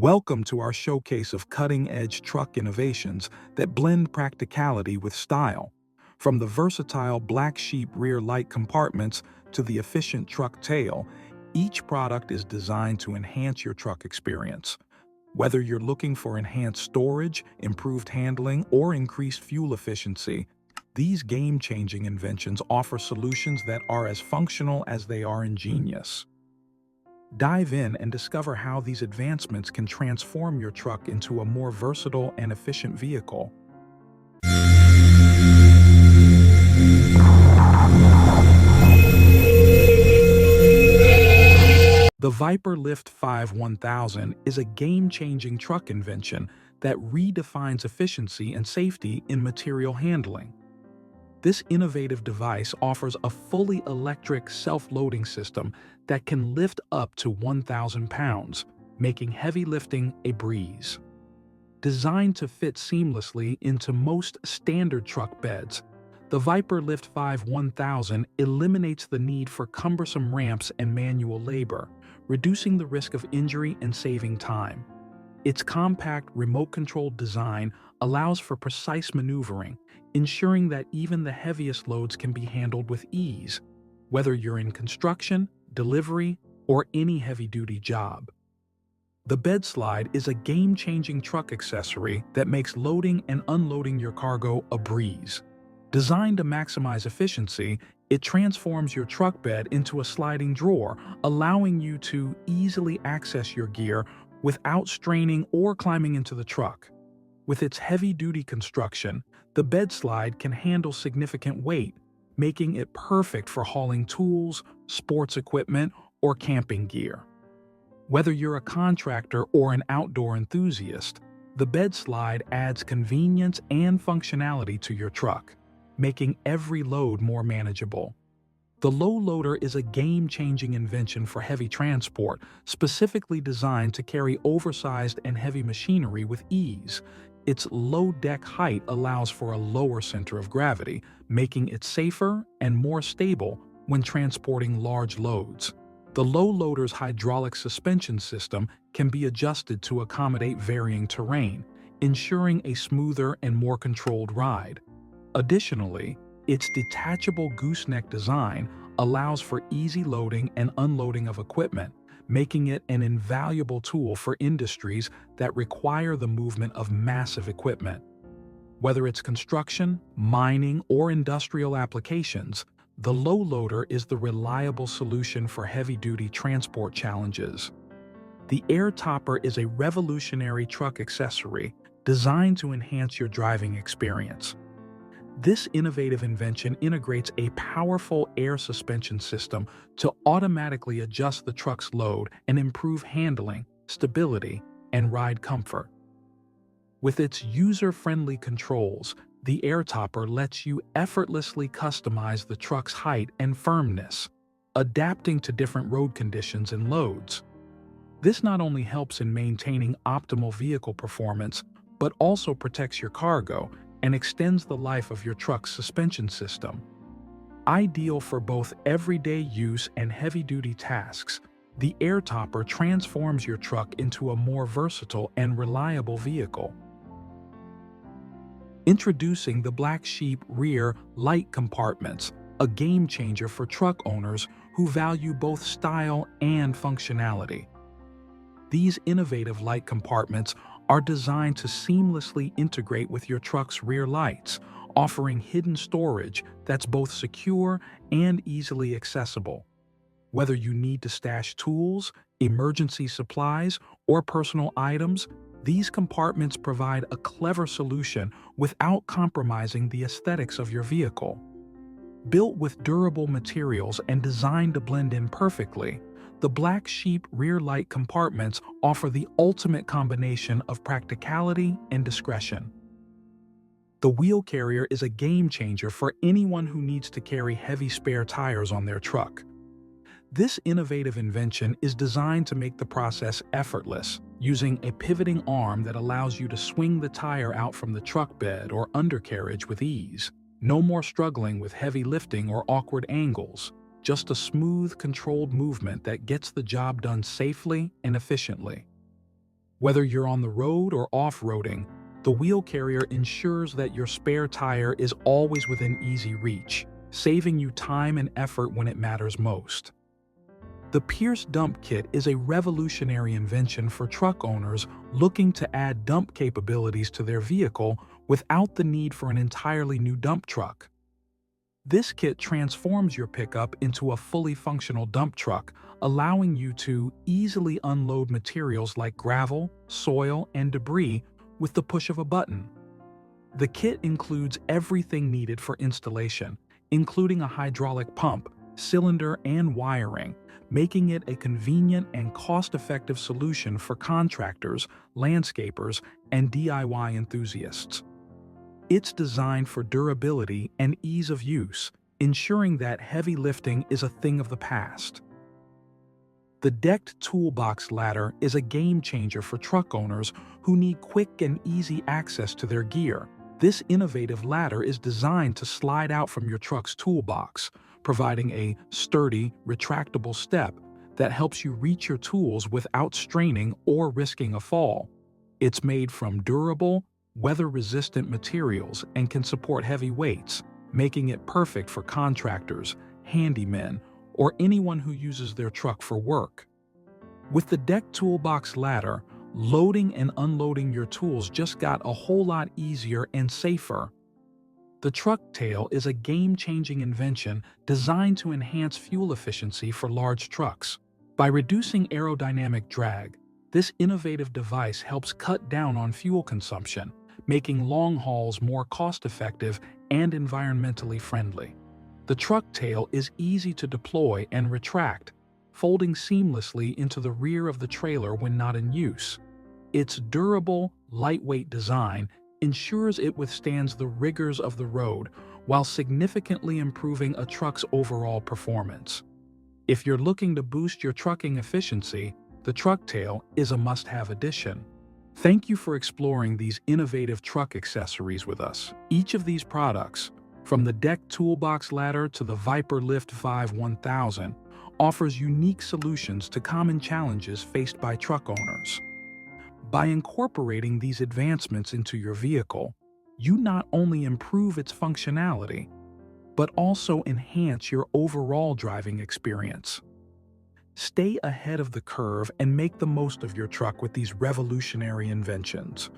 Welcome to our showcase of cutting-edge truck innovations that blend practicality with style. From the versatile black sheep rear light compartments to the efficient truck tail, each product is designed to enhance your truck experience. Whether you're looking for enhanced storage, improved handling, or increased fuel efficiency, these game-changing inventions offer solutions that are as functional as they are ingenious. Dive in and discover how these advancements can transform your truck into a more versatile and efficient vehicle. The Viper Lift 5 1000 is a game-changing truck invention that redefines efficiency and safety in material handling. This innovative device offers a fully electric self-loading system that can lift up to 1,000 pounds, making heavy lifting a breeze. Designed to fit seamlessly into most standard truck beds, the Viper Lift 5 1000 eliminates the need for cumbersome ramps and manual labor, reducing the risk of injury and saving time. Its compact, remote-controlled design allows for precise maneuvering, ensuring that even the heaviest loads can be handled with ease, whether you're in construction, delivery, or any heavy-duty job. The Bedslide is a game-changing truck accessory that makes loading and unloading your cargo a breeze. Designed to maximize efficiency, it transforms your truck bed into a sliding drawer, allowing you to easily access your gear without straining or climbing into the truck. With its heavy-duty construction, the Bedslide can handle significant weight, making it perfect for hauling tools, sports equipment, or camping gear. Whether you're a contractor or an outdoor enthusiast, the Bedslide adds convenience and functionality to your truck, making every load more manageable. The low loader is a game-changing invention for heavy transport, specifically designed to carry oversized and heavy machinery with ease. Its low deck height allows for a lower center of gravity, making it safer and more stable when transporting large loads. The low loader's hydraulic suspension system can be adjusted to accommodate varying terrain, ensuring a smoother and more controlled ride. Additionally, its detachable gooseneck design allows for easy loading and unloading of equipment, making it an invaluable tool for industries that require the movement of massive equipment. Whether it's construction, mining, or industrial applications, the low loader is the reliable solution for heavy-duty transport challenges. The Air Topper is a revolutionary truck accessory designed to enhance your driving experience. This innovative invention integrates a powerful air suspension system to automatically adjust the truck's load and improve handling, stability, and ride comfort. With its user-friendly controls, the Air Topper lets you effortlessly customize the truck's height and firmness, adapting to different road conditions and loads. This not only helps in maintaining optimal vehicle performance, but also protects your cargo and extends the life of your truck's suspension system. Ideal for both everyday use and heavy-duty tasks, the Air Topper transforms your truck into a more versatile and reliable vehicle. Introducing the Black Sheep rear light compartments, a game-changer for truck owners who value both style and functionality. These innovative light compartments are designed to seamlessly integrate with your truck's rear lights, offering hidden storage that's both secure and easily accessible. Whether you need to stash tools, emergency supplies, or personal items, these compartments provide a clever solution without compromising the aesthetics of your vehicle. Built with durable materials and designed to blend in perfectly, the Black Sheep rear light compartments offer the ultimate combination of practicality and discretion. The wheel carrier is a game-changer for anyone who needs to carry heavy spare tires on their truck. This innovative invention is designed to make the process effortless, using a pivoting arm that allows you to swing the tire out from the truck bed or undercarriage with ease. No more struggling with heavy lifting or awkward angles. Just a smooth, controlled movement that gets the job done safely and efficiently. Whether you're on the road or off-roading, the wheel carrier ensures that your spare tire is always within easy reach, saving you time and effort when it matters most. The Pierce Dump Kit is a revolutionary invention for truck owners looking to add dump capabilities to their vehicle without the need for an entirely new dump truck. This kit transforms your pickup into a fully functional dump truck, allowing you to easily unload materials like gravel, soil, and debris with the push of a button. The kit includes everything needed for installation, including a hydraulic pump, cylinder, and wiring, making it a convenient and cost-effective solution for contractors, landscapers, and DIY enthusiasts. It's designed for durability and ease of use, ensuring that heavy lifting is a thing of the past. The decked toolbox ladder is a game changer for truck owners who need quick and easy access to their gear. This innovative ladder is designed to slide out from your truck's toolbox, providing a sturdy, retractable step that helps you reach your tools without straining or risking a fall. It's made from durable, weather-resistant materials and can support heavy weights, making it perfect for contractors, handymen, or anyone who uses their truck for work. With the decked toolbox ladder, loading and unloading your tools just got a whole lot easier and safer. The truck tail is a game-changing invention designed to enhance fuel efficiency for large trucks. By reducing aerodynamic drag, this innovative device helps cut down on fuel consumption, making long hauls more cost-effective and environmentally friendly. The truck tail is easy to deploy and retract, folding seamlessly into the rear of the trailer when not in use. Its durable, lightweight design ensures it withstands the rigors of the road while significantly improving a truck's overall performance. If you're looking to boost your trucking efficiency, the truck tail is a must-have addition. Thank you for exploring these innovative truck accessories with us. Each of these products, from the decked toolbox ladder to the Viper Lift 5 1000, offers unique solutions to common challenges faced by truck owners. By incorporating these advancements into your vehicle, you not only improve its functionality, but also enhance your overall driving experience. Stay ahead of the curve and make the most of your truck with these revolutionary inventions.